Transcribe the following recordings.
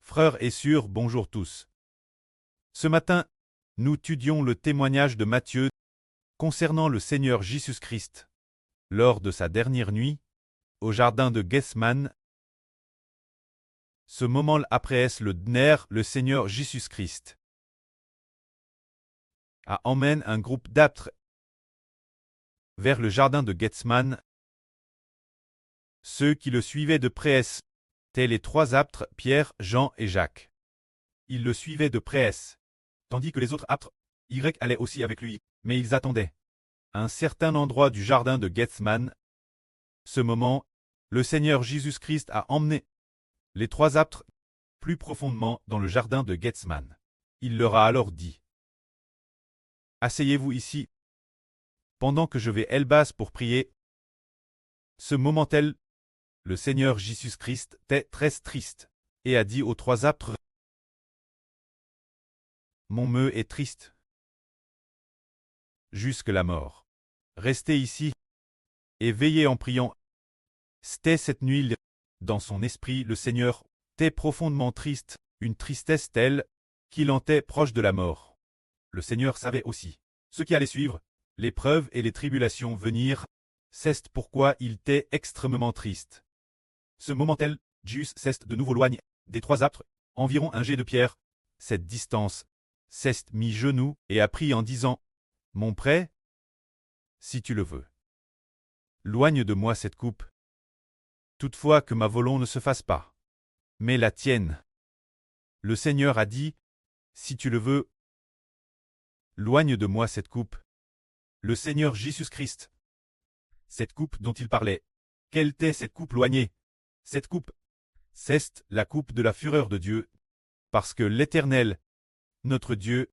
Frères et sœurs, bonjour tous. Ce matin, nous étudions le témoignage de Matthieu concernant le Seigneur Jésus-Christ lors de sa dernière nuit au jardin de Gethsemane. Ce moment après le dîner, le Seigneur Jésus-Christ emmène un groupe d'apôtres vers le jardin de Gethsemane. Ceux qui le suivaient de près étaient les trois apôtres, Pierre, Jean et Jacques. Ils le suivaient de près, tandis que les autres apôtres, allaient aussi avec lui, mais ils attendaient à un certain endroit du jardin de Gethsemane. Ce moment, le Seigneur Jésus-Christ a emmené les trois apôtres plus profondément dans le jardin de Gethsemane. Il leur a alors dit: « Asseyez-vous ici, pendant que je vais bas pour prier. » Ce moment le Seigneur Jésus-Christ était très triste, et a dit aux trois apôtres: « Mon meux est triste jusque la mort. Restez ici et veillez en priant. » C'était cette nuit, dans son esprit, le Seigneur était profondément triste, une tristesse telle qu'il en était proche de la mort. Le Seigneur savait aussi ce qui allait suivre, l'épreuve et les tribulations venir. C'est pourquoi il était extrêmement triste. Ce moment Jésus s'est de nouveau loin des trois apôtres, environ un jet de pierre. Cette distance, s'est mis genoux et a prié en disant: « Mon prêtre, si tu le veux, loigne de moi cette coupe. Toutefois que ma volonté ne se fasse pas, mais la tienne. » Le Seigneur a dit: « Si tu le veux, loigne de moi cette coupe. » Le Seigneur Jésus-Christ, cette coupe dont il parlait, quelle était cette coupe loignée? Cette coupe, c'est la coupe de la fureur de Dieu, parce que l'Éternel, notre Dieu,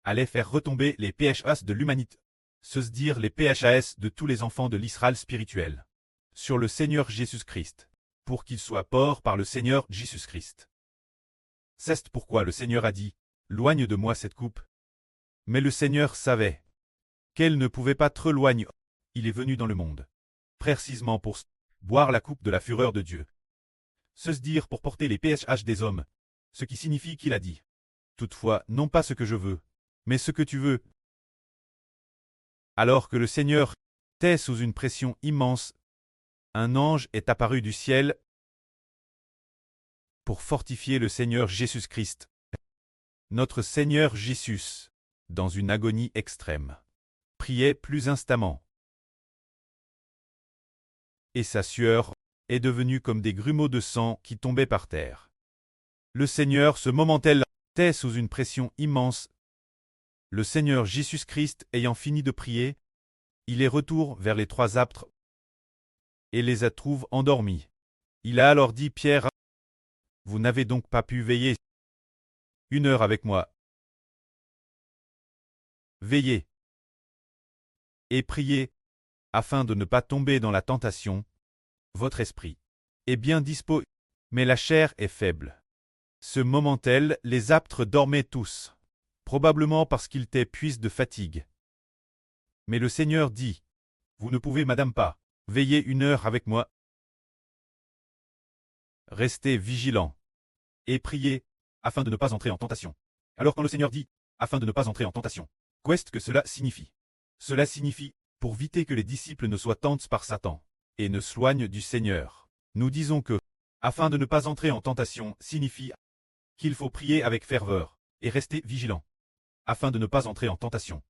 allait faire retomber les péchas de l'humanité, c'est-à-dire les péchas de tous les enfants de l'Israël spirituel, sur le Seigneur Jésus-Christ, pour qu'il soit port par le Seigneur Jésus-Christ. C'est pourquoi le Seigneur a dit: « Loigne de moi cette coupe. » Mais le Seigneur savait qu'elle ne pouvait pas trop loin. Il est venu dans le monde, précisément pour boire la coupe de la fureur de Dieu, c'est-à-dire pour porter les péchas des hommes, ce qui signifie qu'il a dit: « Toutefois, non pas ce que je veux, mais ce que tu veux. » Alors que le Seigneur était sous une pression immense, un ange est apparu du ciel pour fortifier le Seigneur Jésus-Christ. Notre Seigneur Jésus, dans une agonie extrême, priait plus instamment, et sa sueur est devenue comme des grumeaux de sang qui tombaient par terre. Le Seigneur, ce moment était sous une pression immense. Le Seigneur Jésus-Christ ayant fini de prier, il est retourné vers les trois apôtres et les a trouvés endormis. Il a alors dit: « Pierre, vous n'avez donc pas pu veiller 1 heure avec moi. Veillez et priez, afin de ne pas tomber dans la tentation. Votre esprit est bien disposé, mais la chair est faible. » Ce moment les apôtres dormaient tous, probablement parce qu'ils étaient épuisés de fatigue. Mais le Seigneur dit: « Vous ne pouvez, madame, pas veiller 1 heure avec moi. Restez vigilants et priez, afin de ne pas entrer en tentation. » Alors quand le Seigneur dit « afin de ne pas entrer en tentation », qu'est-ce que cela signifie? Cela signifie pour éviter que les disciples ne soient tentés par Satan et ne s'éloignent du Seigneur. Nous disons que afin de ne pas entrer en tentation signifie qu'il faut prier avec ferveur et rester vigilant, afin de ne pas entrer en tentation.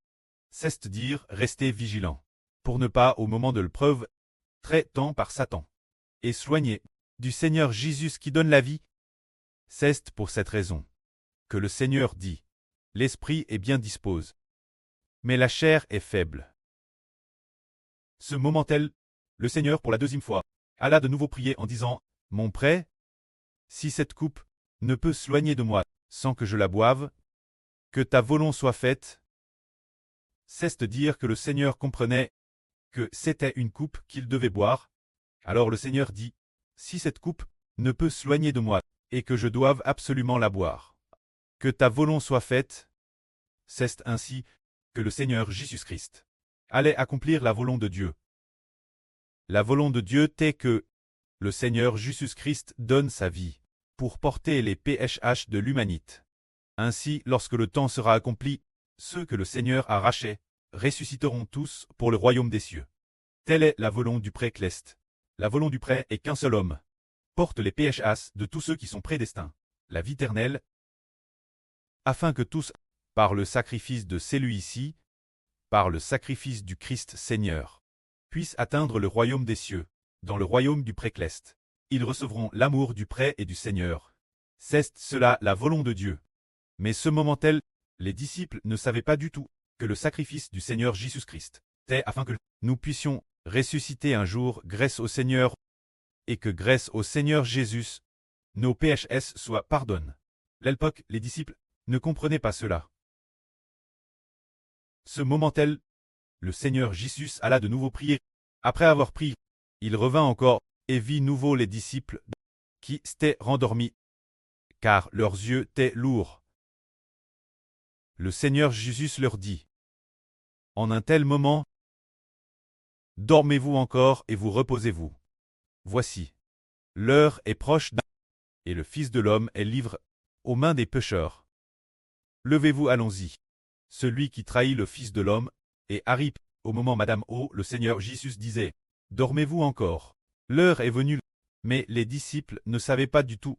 C'est-à-dire rester vigilant, pour ne pas, au moment de l'épreuve, très tenté par Satan, et s'éloigner du Seigneur Jésus qui donne la vie. C'est pour cette raison que le Seigneur dit: « L'esprit est bien disposé, mais la chair est faible. » Ce moment le Seigneur, pour la deuxième fois, alla de nouveau prier en disant: « Mon prêtre, si cette coupe ne peut s'éloigner de moi sans que je la boive, que ta volonté soit faite. » C'est-à-dire que le Seigneur comprenait que c'était une coupe qu'il devait boire. Alors le Seigneur dit: « Si cette coupe ne peut s'éloigner de moi, et que je doive absolument la boire, que ta volonté soit faite. » C'est ainsi que le Seigneur Jésus-Christ allait accomplir la volonté de Dieu. La volonté de Dieu était que le Seigneur Jésus-Christ donne sa vie pour porter les PHH de l'humanité. Ainsi, lorsque le temps sera accompli, ceux que le Seigneur a rachés ressusciteront tous pour le royaume des cieux. Telle est la volonté du pré-cleste. La volonté du pré est qu'un seul homme porte les PHS de tous ceux qui sont prédestinés, la vie éternelle, afin que tous, par le sacrifice de celui-ci, par le sacrifice du Christ Seigneur, puissent atteindre le royaume des cieux, dans le royaume du pré-cleste. Ils recevront l'amour du pré et du Seigneur. C'est cela la volonté de Dieu. Mais ce moment-là, les disciples ne savaient pas du tout que le sacrifice du Seigneur Jésus-Christ était afin que nous puissions ressusciter un jour grâce au Seigneur et que grâce au Seigneur Jésus, nos PHS soient pardonnés. L'époque, les disciples ne comprenaient pas cela. Ce moment-là, le Seigneur Jésus alla de nouveau prier. Après avoir prié, il revint encore et vit nouveau les disciples qui s'étaient rendormis, car leurs yeux étaient lourds. Le Seigneur Jésus leur dit, en un tel moment, dormez-vous encore et vous reposez-vous. Voici, l'heure est proche et le Fils de l'homme est livré aux mains des pécheurs. Levez-vous, allons-y. Celui qui trahit le Fils de l'homme et arrive au moment Madame O, le Seigneur Jésus disait, dormez-vous encore. L'heure est venue, mais les disciples ne savaient pas du tout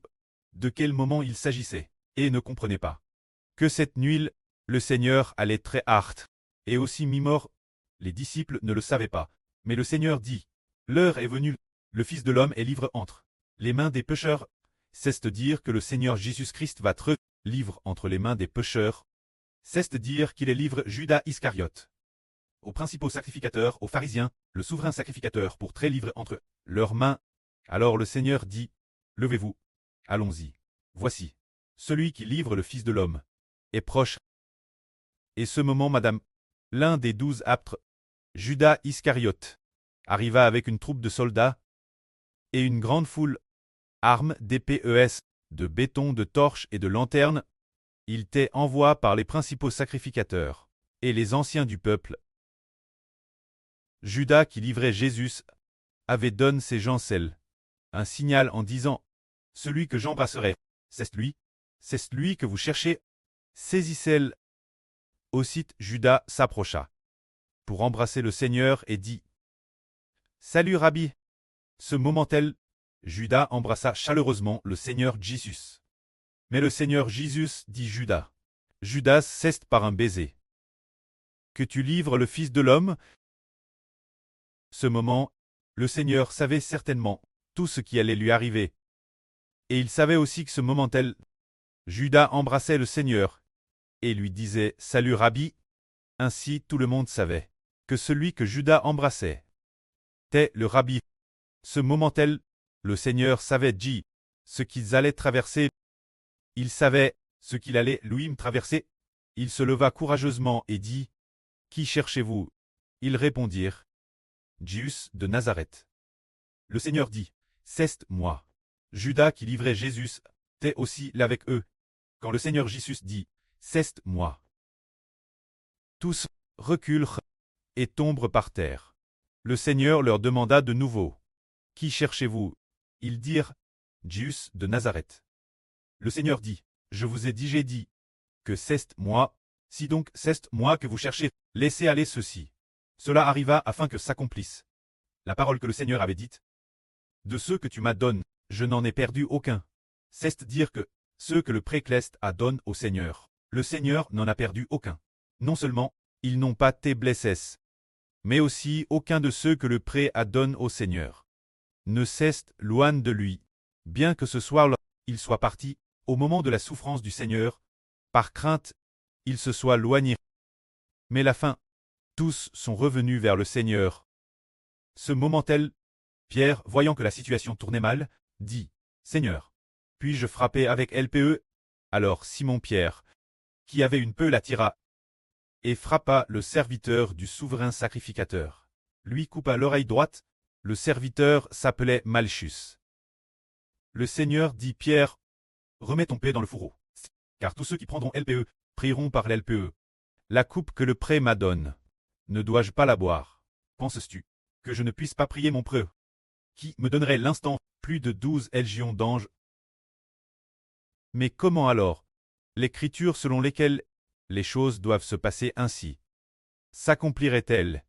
de quel moment il s'agissait, et ne comprenaient pas que cette nuit, le Seigneur allait très hâte, et aussi mi-mort. Les disciples ne le savaient pas, mais le Seigneur dit, l'heure est venue, le Fils de l'homme est livré entre les mains des pécheurs. C'est-à-dire que le Seigneur Jésus-Christ va être livré entre les mains des pécheurs. C'est-à-dire qu'il est livré Judas Iscariote aux principaux sacrificateurs, aux pharisiens, le souverain sacrificateur pour très livrer entre leurs mains. Alors le Seigneur dit, levez-vous, allons-y. Voici, celui qui livre le Fils de l'homme est proche. Et ce moment, Madame, l'un des 12 apôtres, Judas Iscariote, arriva avec une troupe de soldats et une grande foule, armes d'épées, de béton, de torches et de lanternes. Il était envoyé par les principaux sacrificateurs et les anciens du peuple. Judas qui livrait Jésus avait donné ses genciels un signal en disant, celui que j'embrasserai, c'est lui que vous cherchez. Saisissez-le. Aussitôt Judas s'approcha pour embrasser le Seigneur et dit, salut Rabbi. Ce moment-là, Judas embrassa chaleureusement le Seigneur Jésus. Mais le Seigneur Jésus dit Judas, Judas, c'est par un baiser que tu livres le Fils de l'homme. Ce moment, le Seigneur savait certainement tout ce qui allait lui arriver. Et il savait aussi que ce moment-là, Judas embrassait le Seigneur et lui disait « Salut Rabbi ». Ainsi tout le monde savait que celui que Judas embrassait était le Rabbi. Ce moment-là, le Seigneur savait ce qu'ils allaient traverser. Il savait ce qu'il allait lui traverser. Il se leva courageusement et dit « Qui cherchez-vous » Ils répondirent « Jésus de Nazareth ». Le Seigneur dit « C'est moi ». Judas qui livrait Jésus était aussi là avec eux. Quand le Seigneur Jésus dit « C'est moi », tous reculent et tombent par terre. Le Seigneur leur demanda de nouveau « Qui cherchez-vous » Ils dirent « Jésus de Nazareth ». Le Seigneur dit « Je vous ai dit que c'est moi, si donc c'est moi que vous cherchez, laissez aller ceci. » Cela arriva afin que s'accomplisse la parole que le Seigneur avait dite. De ceux que tu m'as donné, je n'en ai perdu aucun. C'est dire que ceux que le pré-cleste a donné au Seigneur, le Seigneur n'en a perdu aucun. Non seulement, ils n'ont pas été blessés, mais aussi aucun de ceux que le pré a donné au Seigneur ne cesse loin de lui, bien que ce soir il soit parti, au moment de la souffrance du Seigneur, par crainte, il se soit éloigné. Mais la fin, tous sont revenus vers le Seigneur. Ce moment-là, Pierre, voyant que la situation tournait mal, dit « Seigneur, puis-je frapper avec l'épée » Alors Simon-Pierre, qui avait une peule, la tira et frappa le serviteur du souverain sacrificateur. Lui coupa l'oreille droite. Le serviteur s'appelait Malchus. Le Seigneur dit Pierre, remets ton paix dans le fourreau, car tous ceux qui prendront l'épée prieront par l'épée. La coupe que le pré m'a donne, ne dois-je pas la boire? Penses-tu que je ne puisse pas prier mon pré, qui me donnerait l'instant plus de 12 légions d'anges? Mais comment alors l'écriture selon lesquelles les choses doivent se passer ainsi s'accomplirait-elle?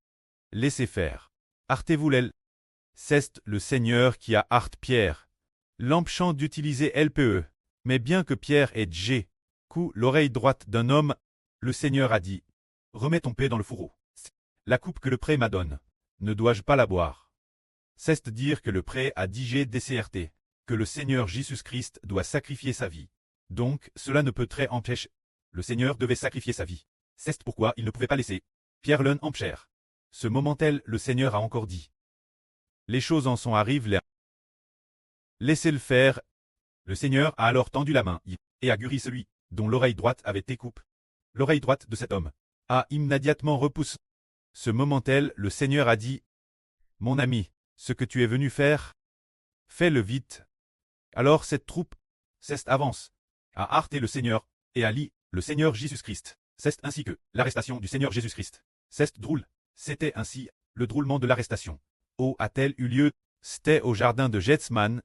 Laissez faire. Artez-vous-l'elle. C'est le Seigneur qui a art Pierre. L'empêchant d'utiliser LPE. Mais bien que Pierre ait G, coup l'oreille droite d'un homme, le Seigneur a dit « Remets ton paix dans le fourreau. La coupe que le pré m'adonne, ne dois-je pas la boire ?» C'est dire que le pré a dit GDCRT, que le Seigneur Jésus-Christ doit sacrifier sa vie. Donc, cela ne peut très empêcher. Le Seigneur devait sacrifier sa vie. C'est pourquoi il ne pouvait pas laisser Pierre l'un empêcher. Ce moment-tel, le Seigneur a encore dit. Les choses en sont arrivées là. Laissez-le faire. Le Seigneur a alors tendu la main et a guéri celui dont l'oreille droite avait été coupée. L'oreille droite de cet homme a immédiatement repoussé. Ce moment-tel, le Seigneur a dit « Mon ami, ce que tu es venu faire, fais-le vite. » Alors cette troupe, avance, a heurté le Seigneur, et a lit le Seigneur Jésus-Christ. C'est ainsi que l'arrestation du Seigneur Jésus-Christ. C'est drôle. C'était ainsi le drôlement de l'arrestation. Où a-t-elle eu lieu? C'était au jardin de Gethsemane.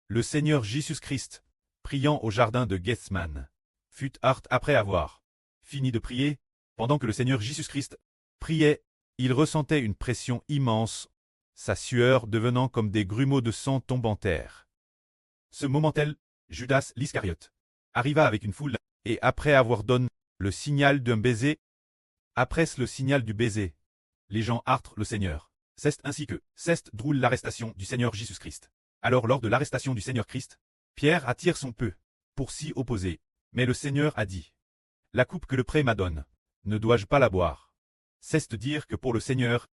Le Seigneur Jésus-Christ, priant au jardin de Gethsemane, fut hart après avoir fini de prier. Pendant que le Seigneur Jésus-Christ priait, il ressentait une pression immense, sa sueur devenant comme des grumeaux de sang tombant en terre. Ce moment-tel, Judas l'Iscariote arriva avec une foule, et après avoir donné le signal d'un baiser, après le signal du baiser, les gens hartrent le Seigneur. C'est ainsi que drôle l'arrestation du Seigneur Jésus-Christ. Alors lors de l'arrestation du Seigneur Christ, Pierre attire son peu pour s'y opposer. Mais le Seigneur a dit « La coupe que le pré m'adonne, ne dois-je pas la boire ?» C'est dire que pour le Seigneur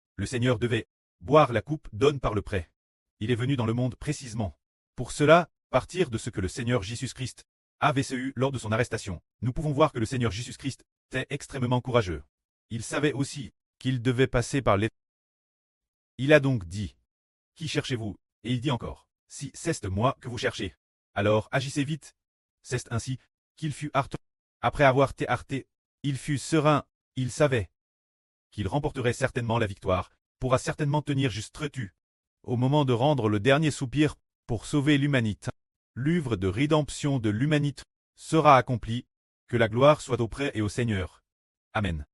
devait boire la coupe donne par le pré. Il est venu dans le monde précisément. Pour cela, partir de ce que le Seigneur Jésus-Christ avait eu lors de son arrestation, nous pouvons voir que le Seigneur Jésus-Christ était extrêmement courageux. Il savait aussi qu'il devait passer par les... Il a donc dit « Qui cherchez-vous » Et il dit encore « Si c'est moi que vous cherchez, alors agissez vite. » C'est ainsi qu'il fut harté. Après avoir été harté, il fut serein, il savait qu'il remporterait certainement la victoire, pourra certainement tenir juste tu. Au moment de rendre le dernier soupir pour sauver l'humanité, l'œuvre de rédemption de l'humanité sera accomplie, que la gloire soit auprès et au Seigneur. Amen.